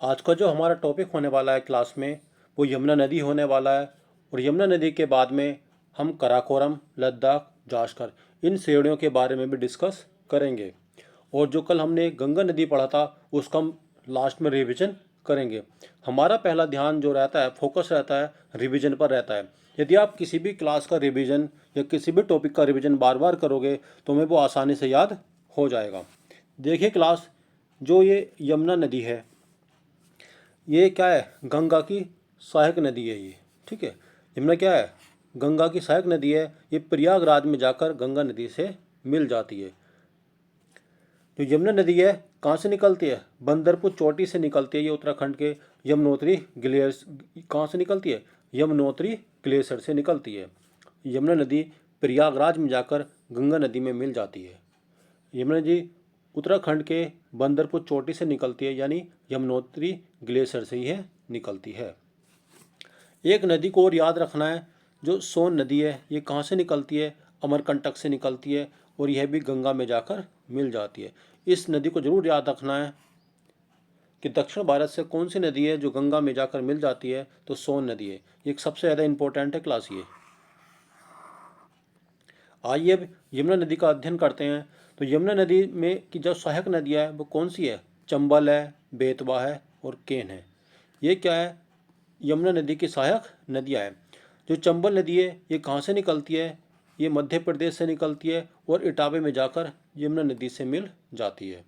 आज का जो हमारा टॉपिक होने वाला है क्लास में वो यमुना नदी होने वाला है। और यमुना नदी के बाद में हम कराकोरम, लद्दाख, जाश्कर इन श्रेणियों के बारे में भी डिस्कस करेंगे। और जो कल हमने गंगा नदी पढ़ा था उसका हम लास्ट में रिवीजन करेंगे। हमारा पहला ध्यान जो रहता है, फोकस रहता है रिवीजन पर रहता है। यदि आप किसी भी क्लास का रिवीजन या किसी भी टॉपिक का रिवीजन बार बार करोगे तो हमें वो आसानी से याद हो जाएगा। देखिए क्लास, जो ये यमुना नदी है ये क्या है, गंगा की सहायक नदी है ये। ठीक है, यमुना क्या है, गंगा की सहायक नदी है। ये प्रयागराज में जाकर गंगा नदी से मिल जाती है। जो यमुना नदी है कहाँ से निकलती है, बंदरपुर चोटी से निकलती है। ये उत्तराखंड के यमुनोत्री ग्लेशियर कहाँ से निकलती है, यमुनोत्री ग्लेशियर से निकलती है। यमुना नदी प्रयागराज में जाकर गंगा नदी में मिल जाती है। यमुना नदी उत्तराखंड के बंदरपुर चोटी से निकलती है, यानी यमुनोत्री ग्लेशियर से ही है निकलती है। एक नदी को और याद रखना है, जो सोन नदी है ये कहाँ से निकलती है, अमरकंटक से निकलती है और यह भी गंगा में जाकर मिल जाती है। इस नदी को जरूर याद रखना है कि दक्षिण भारत से कौन सी नदी है जो गंगा में जाकर मिल जाती है, तो सोन नदी है। ये सबसे ज़्यादा इंपॉर्टेंट है क्लास ये। आइए अब यमुना नदी का अध्ययन करते हैं। तो यमुना नदी में की जो सहायक नदियाँ है वो कौन सी है, चंबल है, बेतवा है और केन है। ये क्या है, यमुना नदी की सहायक नदियाँ हैं। जो चंबल नदी है ये कहाँ से निकलती है, ये मध्य प्रदेश से निकलती है और इटावे में जाकर यमुना नदी से मिल जाती है।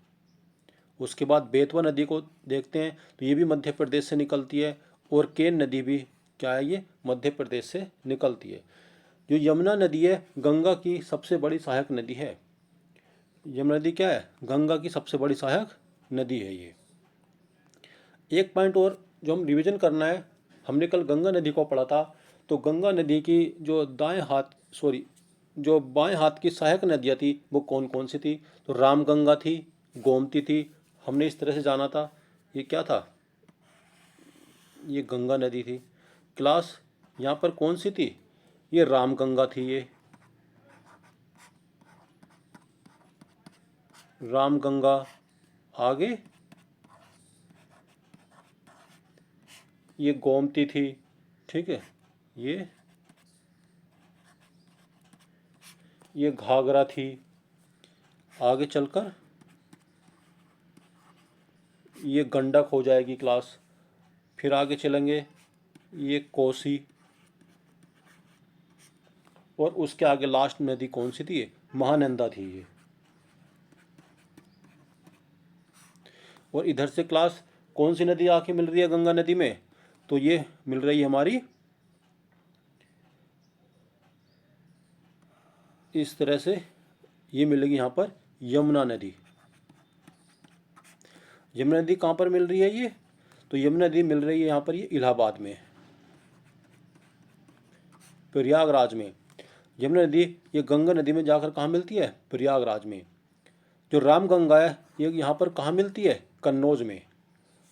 उसके बाद बेतवा नदी को देखते हैं, तो ये भी मध्य प्रदेश से निकलती है और केन नदी भी क्या है, ये मध्य प्रदेश से निकलती है। जो यमुना नदी है गंगा की सबसे बड़ी सहायक नदी है। यमुना नदी क्या है, गंगा की सबसे बड़ी सहायक नदी है ये। एक पॉइंट और जो हम रिवीजन करना है, हमने कल गंगा नदी को पढ़ा था। तो गंगा नदी की जो दाएं हाथ सॉरी जो बाएं हाथ की सहायक नदियाँ थी वो कौन कौन सी थी, तो रामगंगा थी, गोमती थी। हमने इस तरह से जाना था, ये क्या था, ये गंगा नदी थी। क्लास यहाँ पर कौन सी थी, ये रामगंगा थी। ये रामगंगा, आगे ये गोमती थी। ठीक है, ये घाघरा थी। आगे चलकर ये गंडक हो जाएगी क्लास। फिर आगे चलेंगे, ये कोसी। और उसके आगे लास्ट नदी कौन सी थी, महानंदा थी ये। और इधर से क्लास कौन सी नदी आके मिल रही है गंगा नदी में, तो ये मिल रही है हमारी इस तरह से, ये मिलेगी यहाँ पर यमुना नदी। यमुना नदी कहाँ पर मिल रही है ये, तो यमुना नदी मिल रही है यहाँ पर ये इलाहाबाद में, प्रयागराज में। यमुना नदी ये गंगा नदी में जाकर कहाँ मिलती है, प्रयागराज में। जो रामगंगा है ये यहाँ पर कहाँ मिलती है, कन्नौज में।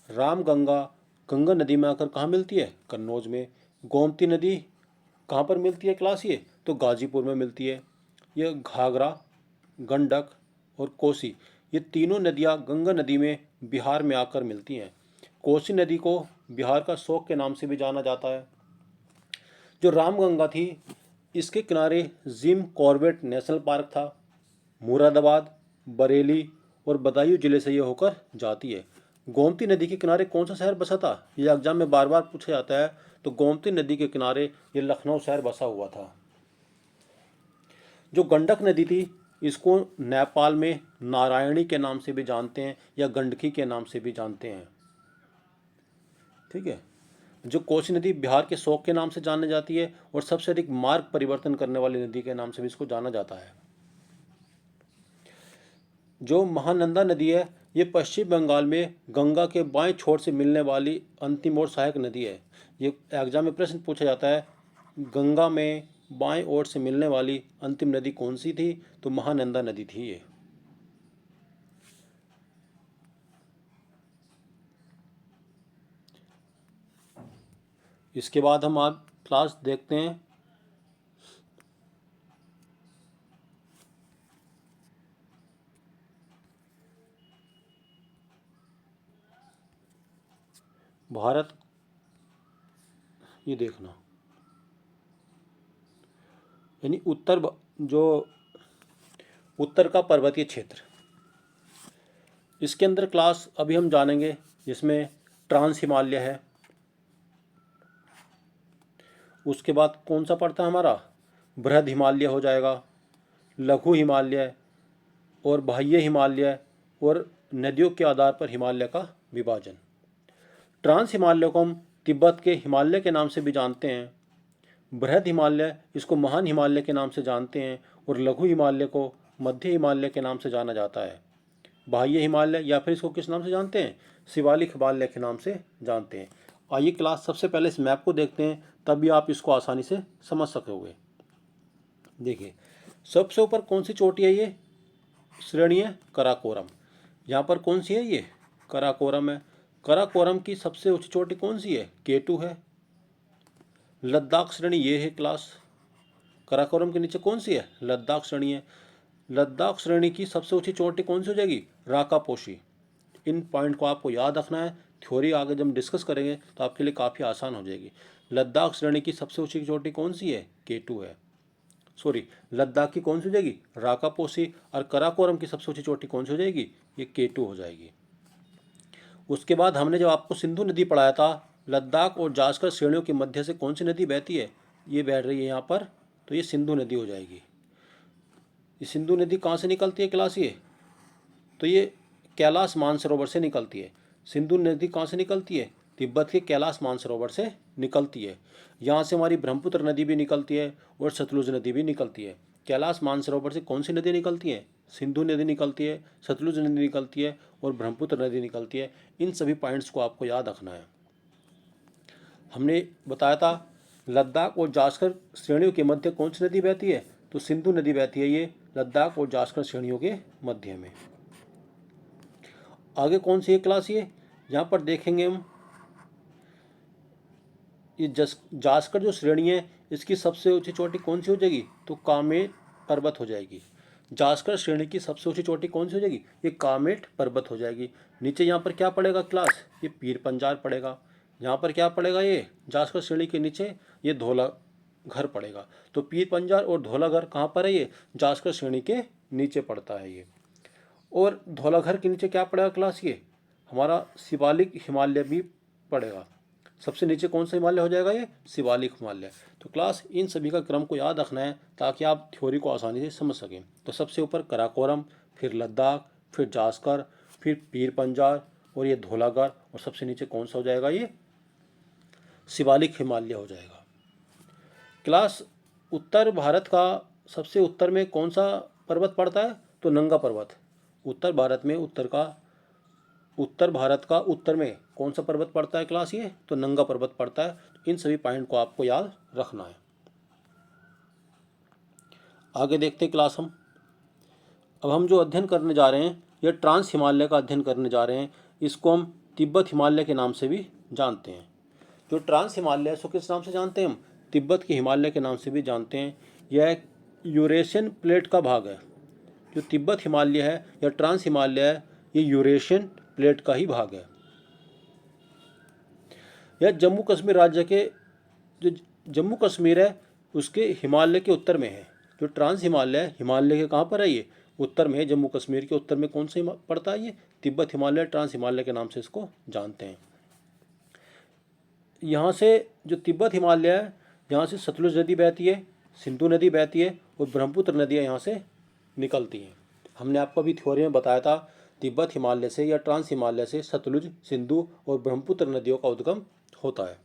रामगंगा गंगा नदी में आकर कहाँ मिलती है, कन्नौज में। गोमती नदी कहाँ पर मिलती है क्लास, ये तो गाजीपुर में मिलती है। ये घाघरा, गंडक और कोसी, ये तीनों नदियाँ गंगा नदी में बिहार में आकर मिलती हैं। कोसी नदी को बिहार का शोक के नाम से भी जाना जाता है। जो रामगंगा थी इसके किनारे जिम कॉर्बेट नेशनल पार्क था। मुरादाबाद, बरेली और बदायूं जिले से ये होकर जाती है। गोमती नदी के किनारे कौन सा शहर बसा था, ये एग्जाम में बार बार पूछा जाता है। तो गोमती नदी के किनारे ये लखनऊ शहर बसा हुआ था। जो गंडक नदी थी इसको नेपाल में नारायणी के नाम से भी जानते हैं या गंडकी के नाम से भी जानते हैं। ठीक है, जो कोसी नदी बिहार के शोक के नाम से जानी जाती है और सबसे अधिक मार्ग परिवर्तन करने वाली नदी के नाम से भी इसको जाना जाता है। जो महानंदा नदी है ये पश्चिम बंगाल में गंगा के बाएं छोर से मिलने वाली अंतिम और सहायक नदी है। ये एग्जाम में प्रश्न पूछा जाता है, गंगा में बाएं ओर से मिलने वाली अंतिम नदी कौन सी थी, तो महानंदा नदी थी ये। इसके बाद हम आज क्लास देखते हैं भारत, ये देखना, यानी जो उत्तर का पर्वतीय क्षेत्र, इसके अंदर क्लास अभी हम जानेंगे, जिसमें ट्रांस हिमालय है। उसके बाद कौन सा पड़ता है हमारा, बृहद हिमालय हो जाएगा, लघु हिमालय और बाह्य हिमालय, और नदियों के आधार पर हिमालय का विभाजन। ट्रांस हिमालय को हम तिब्बत के हिमालय के नाम से भी जानते हैं, बृहद हिमालय इसको महान हिमालय के नाम से जानते हैं, और लघु हिमालय को मध्य हिमालय के नाम से जाना जाता है। बाह्य हिमालय या फिर इसको किस नाम से जानते हैं, शिवालिक हिमालय के नाम से जानते हैं। आइए क्लास सबसे पहले इस मैप को देखते हैं, तभी आप इसको आसानी से समझ सकोगे। देखिए, सबसे ऊपर कौन सी चोटी है, ये श्रेणी है कराकोरम। यहाँ पर कौन सी है, ये कराकोरम है। कराकोरम की सबसे ऊंची चोटी कौन सी है, K2 है। लद्दाख श्रेणी ये है क्लास, कराकोरम के नीचे कौन सी है, लद्दाख श्रेणी है। लद्दाख श्रेणी की सबसे ऊंची चोटी कौन सी हो जाएगी, राकापोशी। इन पॉइंट को आपको याद रखना है, थ्योरी आगे जब हम डिस्कस करेंगे तो आपके लिए काफ़ी आसान हो जाएगी। लद्दाख श्रेणी की सबसे ऊंची चोटी कौन सी है, K2 है। सॉरी, लद्दाख की कौन सी हो जाएगी, राकापोशी, और कराकोरम की सबसे ऊंची चोटी कौन सी हो जाएगी, ये K2 हो जाएगी। उसके बाद हमने जब आपको सिंधु नदी पढ़ाया था, लद्दाख और जास्कर श्रेणियों के मध्य से कौन सी नदी बहती है, ये बह रही है यहाँ पर, तो ये सिंधु नदी हो जाएगी। ये सिंधु नदी कहाँ से निकलती है क्लास, ये तो ये कैलाश मानसरोवर से निकलती है। सिंधु नदी कहाँ से निकलती है, तिब्बत के कैलाश मानसरोवर से निकलती है। यहाँ से हमारी ब्रह्मपुत्र नदी भी निकलती है और सतलुज नदी भी निकलती है। कैलाश मानसरोवर से कौन सी नदी निकलती है, सिंधु नदी निकलती है, सतलुज नदी निकलती है और ब्रह्मपुत्र नदी निकलती है। इन सभी पॉइंट्स को आपको याद रखना है। हमने बताया था लद्दाख और जास्कर श्रेणियों के मध्य कौन सी नदी बहती है, तो सिंधु नदी बहती है, ये लद्दाख और जास्कर श्रेणियों के मध्य में। आगे कौन सी है क्लास, ये यहाँ पर देखेंगे हम, ये जास्कर जो श्रेणी है इसकी सबसे ऊंची चोटी कौन सी हो जाएगी, तो कामेट पर्वत हो जाएगी। जास्कर श्रेणी की सबसे ऊंची चोटी कौन सी हो जाएगी, ये कामेट पर्वत हो जाएगी। नीचे यहाँ पर क्या पड़ेगा क्लास, ये पीर पंजाल पड़ेगा। यहाँ पर क्या पड़ेगा, ये जास्कर श्रेणी के नीचे ये धौलाघर पड़ेगा। तो पीर पंजाल और धौलाघर कहाँ पर है, ये जास्कर श्रेणी के नीचे पड़ता है ये। और धौलाघर के नीचे क्या पड़ेगा क्लास, ये हमारा शिवालिक हिमालय भी पड़ेगा। सबसे नीचे कौन सा हिमालय हो जाएगा, ये शिवालिक हिमालय। तो क्लास इन सभी का क्रम को याद रखना है ताकि आप थ्योरी को आसानी से समझ सकें। तो सबसे ऊपर कराकोरम, फिर लद्दाख, फिर जास्कर, फिर पीर पंजाल और ये धौलाघर, और सबसे नीचे कौन सा हो जाएगा, ये शिवालिक हिमालय हो जाएगा। क्लास उत्तर भारत का सबसे उत्तर में कौन सा पर्वत पड़ता है, तो नंगा पर्वत। उत्तर भारत का उत्तर में कौन सा पर्वत पड़ता है क्लास, ये तो नंगा पर्वत पड़ता है। इन सभी पॉइंट को आपको याद रखना है। आगे देखते हैं क्लास हम। अब हम जो अध्ययन करने जा रहे हैं, ये ट्रांस हिमालय का अध्ययन करने जा रहे हैं। इसको हम तिब्बत हिमालय के नाम से भी जानते हैं। जो ट्रांस हिमालय है, इसको किस नाम से जानते हैं हम, तिब्बत के हिमालय के नाम से भी जानते हैं। यह एक यूरेशियन प्लेट का भाग है। जो तिब्बत हिमालय है या ट्रांस हिमालय है, ये यूरेशियन प्लेट का ही भाग है। यह जम्मू कश्मीर राज्य के, जो जम्मू कश्मीर है उसके हिमालय के उत्तर में है। जो ट्रांस हिमालय है, हिमालय के कहाँ पर है, ये उत्तर में है। जम्मू कश्मीर के उत्तर में कौन सा पड़ता है, ये तिब्बत हिमालय, ट्रांस हिमालय के नाम से इसको जानते हैं। यहाँ से जो तिब्बत हिमालय है, यहाँ से सतलुज नदी बहती है, सिंधु नदी बहती है और ब्रह्मपुत्र नदियाँ यहाँ से निकलती हैं। हमने आपको अभी थ्योरी में बताया था, तिब्बत हिमालय से या ट्रांस हिमालय से सतलुज, सिंधु और ब्रह्मपुत्र नदियों का उद्गम होता है।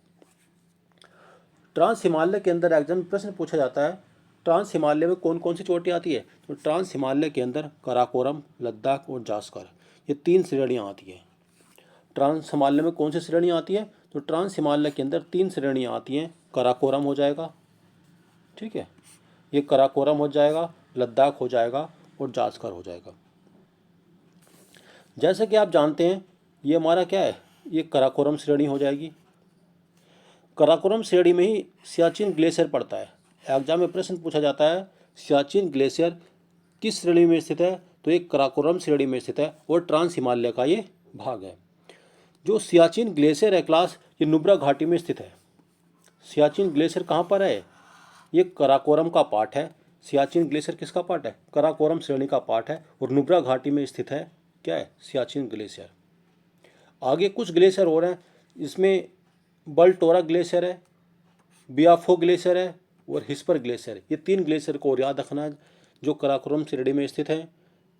ट्रांस हिमालय के अंदर एग्जाम में प्रश्न पूछा जाता है, ट्रांस हिमालय में कौन कौन सी चोटी आती है, तो ट्रांस हिमालय के अंदर कराकोरम, लद्दाख और जास्कर, ये 3 श्रेणियाँ आती हैं। ट्रांस हिमालय में कौन सी श्रेणियाँ आती हैं, तो ट्रांस हिमालय के अंदर 3 श्रेणियाँ आती हैं। कराकोरम हो जाएगा, ठीक है, ये कराकोरम हो जाएगा, लद्दाख हो जाएगा और जास्कर हो जाएगा। जैसे कि आप जानते हैं, ये हमारा क्या है, ये कराकोरम श्रेणी हो जाएगी। कराकोरम श्रेणी में ही सियाचिन ग्लेशियर पड़ता है। एग्जाम में प्रश्न पूछा जाता है, सियाचिन ग्लेशियर किस श्रेणी में स्थित है, तो ये कराकोरम श्रेणी में स्थित है और ट्रांस हिमालय का ये भाग है। जो सियाचिन ग्लेशियर है क्लास, ये नुब्रा घाटी में स्थित है। सियाचिन ग्लेशियर कहाँ पर है? ये कराकोरम का पार्ट है। सियाचिन ग्लेशियर किसका पार्ट है? कराकोरम श्रेणी का पार्ट है और नुब्रा घाटी में स्थित है। क्या है? सियाचिन ग्लेशियर। आगे कुछ ग्लेशियर और हैं, इसमें बलटोरा ग्लेशियर है, बियाफो ग्लेशियर है और हिस्पर ग्लेशियर है। ये 3 ग्लेशियर को और याद रखना है जो कराकोरम श्रेणी में स्थित है।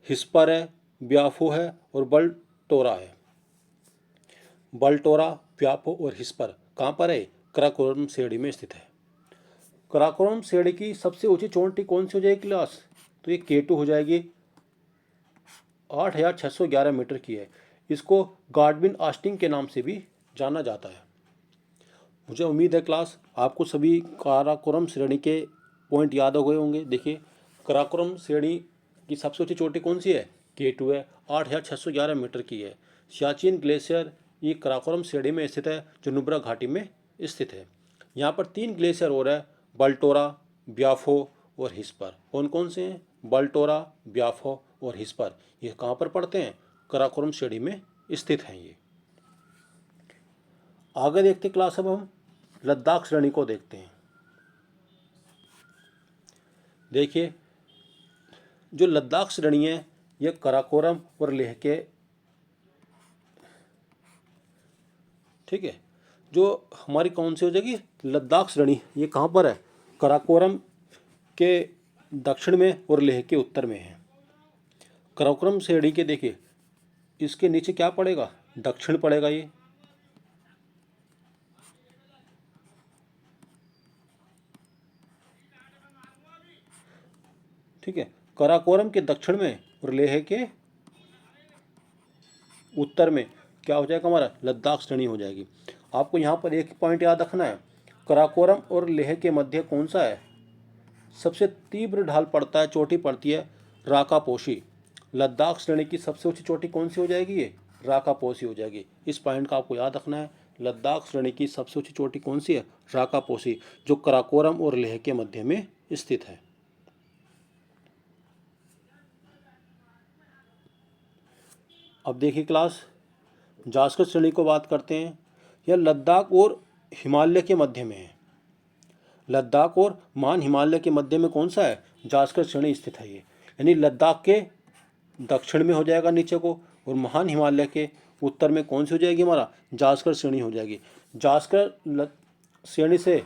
हिस्पर है, बियाफो है और बलटोरा है। बलटोरा, बियाफो और हिस्पर कहाँ पर है? कराकोरम श्रेणी में स्थित है। कराकोरम श्रेणी की सबसे ऊंची चोटी कौन सी हो जाएगी क्लास? तो ये K2 हो जाएगी। 8611 मीटर की है। इसको गाडविन आस्टिन के नाम से भी जाना जाता है। मुझे उम्मीद है क्लास आपको सभी काराकोरम श्रेणी के पॉइंट याद हो गए होंगे। देखिए, काराकोरम श्रेणी की सबसे ऊंची चोटी कौन सी है? K2 है, 8611 मीटर की है। सियाचिन ग्लेशियर ये काराकोरम श्रेणी में स्थित है जो नुब्रा घाटी में स्थित है। यहाँ पर 3 ग्लेशियर और है, बलटोरा, बियाफो और हिस्पर। कौन कौन से हैं? बलटोरा, बियाफो और हिस्पर। ये कहाँ पर पड़ते हैं? काराकोरम श्रेणी में स्थित हैं ये। आगे देखते क्लास, अब हम लद्दाख श्रेणी को देखते हैं। देखिए, जो लद्दाख श्रेणी है ये काराकोरम और लेह के, ठीक है, जो हमारी कौन सी हो जाएगी? लद्दाख श्रेणी। ये कहाँ पर है? काराकोरम के दक्षिण में और लेह के उत्तर में है। काराकोरम श्रेणी के देखिए, इसके नीचे क्या पड़ेगा? दक्षिण पड़ेगा ये। ठीक है, काराकोरम के दक्षिण में और लेह के उत्तर में क्या हो जाएगा? हमारा लद्दाख श्रेणी हो जाएगी। आपको यहाँ पर एक पॉइंट याद रखना है, काराकोरम और लेह के मध्य कौन सा है? सबसे तीव्र ढाल पड़ता है, चोटी पड़ती है राकापोशी। लद्दाख श्रेणी की सबसे ऊंची चोटी कौन सी हो जाएगी? ये राकापोशी हो जाएगी। इस पॉइंट का आपको याद रखना है। लद्दाख श्रेणी की सबसे ऊंची चोटी कौन सी है? राकापोशी, जो काराकोरम और लेह के मध्य में स्थित है। अब देखिए क्लास, जास्कर श्रेणी को बात करते हैं। यह लद्दाख और हिमालय के मध्य में है। लद्दाख और महान हिमालय के मध्य में कौन सा है? जास्कर श्रेणी स्थित है ये। यानी लद्दाख के दक्षिण में हो जाएगा नीचे को, और महान हिमालय के उत्तर में कौन सी हो जाएगी? हमारा जास्कर श्रेणी हो जाएगी। जास्कर श्रेणी से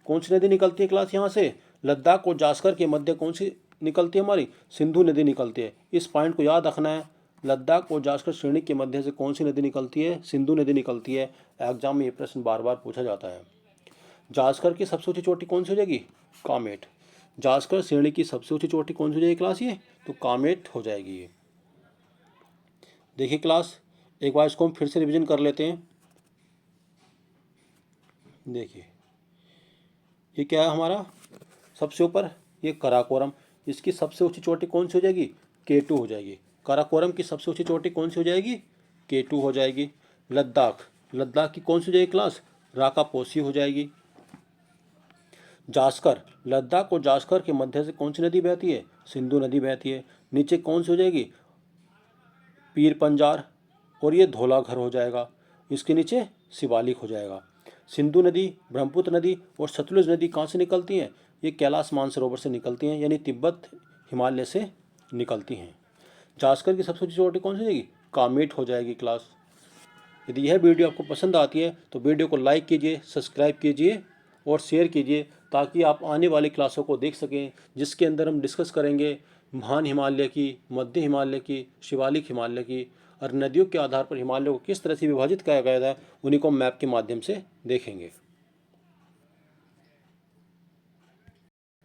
कौन सी नदी निकलती है क्लास? यहाँ से लद्दाख और जास्कर के मध्य कौन सी निकलती है? हमारी सिंधु नदी निकलती है। इस पॉइंट को याद रखना है। लद्दाख और जास्कर श्रेणी के मध्य से कौन सी नदी निकलती है? सिंधु नदी निकलती है। एग्जाम में ये प्रश्न बार बार पूछा जाता है। जास्कर की सबसे ऊंची चोटी कौन सी हो जाएगी? कामेट। जास्कर श्रेणी की सबसे ऊंची चोटी कौन सी हो जाएगी क्लास? ये तो कामेट हो जाएगी ये। देखिए क्लास, एक बार इसको हम फिर से रिवीजन कर लेते हैं। देखिए, ये क्या है हमारा? सबसे ऊपर ये काराकोरम, इसकी सबसे ऊंची चोटी कौन सी हो जाएगी? K2 हो जाएगी। काराकोरम की सबसे ऊंची चोटी कौन सी हो जाएगी? K2 हो जाएगी। लद्दाख, लद्दाख की कौन सी हो जाएगी क्लास? राकापोशी हो जाएगी। जास्कर, लद्दाख और जास्कर के मध्य से कौन सी नदी बहती है? सिंधु नदी बहती है। नीचे कौन सी हो जाएगी? पीर पंजार, और ये धौलाघर हो जाएगा। इसके नीचे शिवालिक हो जाएगा। सिंधु नदी, ब्रह्मपुत्र नदी और सतलुज नदी कहाँ से निकलती हैं? ये कैलाश मानसरोवर से निकलती हैं, यानी तिब्बत हिमालय से निकलती हैं। जास्कर की सबसे ऊंची चोटी कौन सी हो जाएगी? कामेट हो जाएगी क्लास। यदि यह वीडियो आपको पसंद आती है तो वीडियो को लाइक कीजिए, सब्सक्राइब कीजिए और शेयर कीजिए, ताकि आप आने वाली क्लासों को देख सकें, जिसके अंदर हम डिस्कस करेंगे महान हिमालय की, मध्य हिमालय की, शिवालिक हिमालय की, और नदियों के आधार पर हिमालय को किस तरह से विभाजित किया गया है, उन्हीं को मैप के माध्यम से देखेंगे।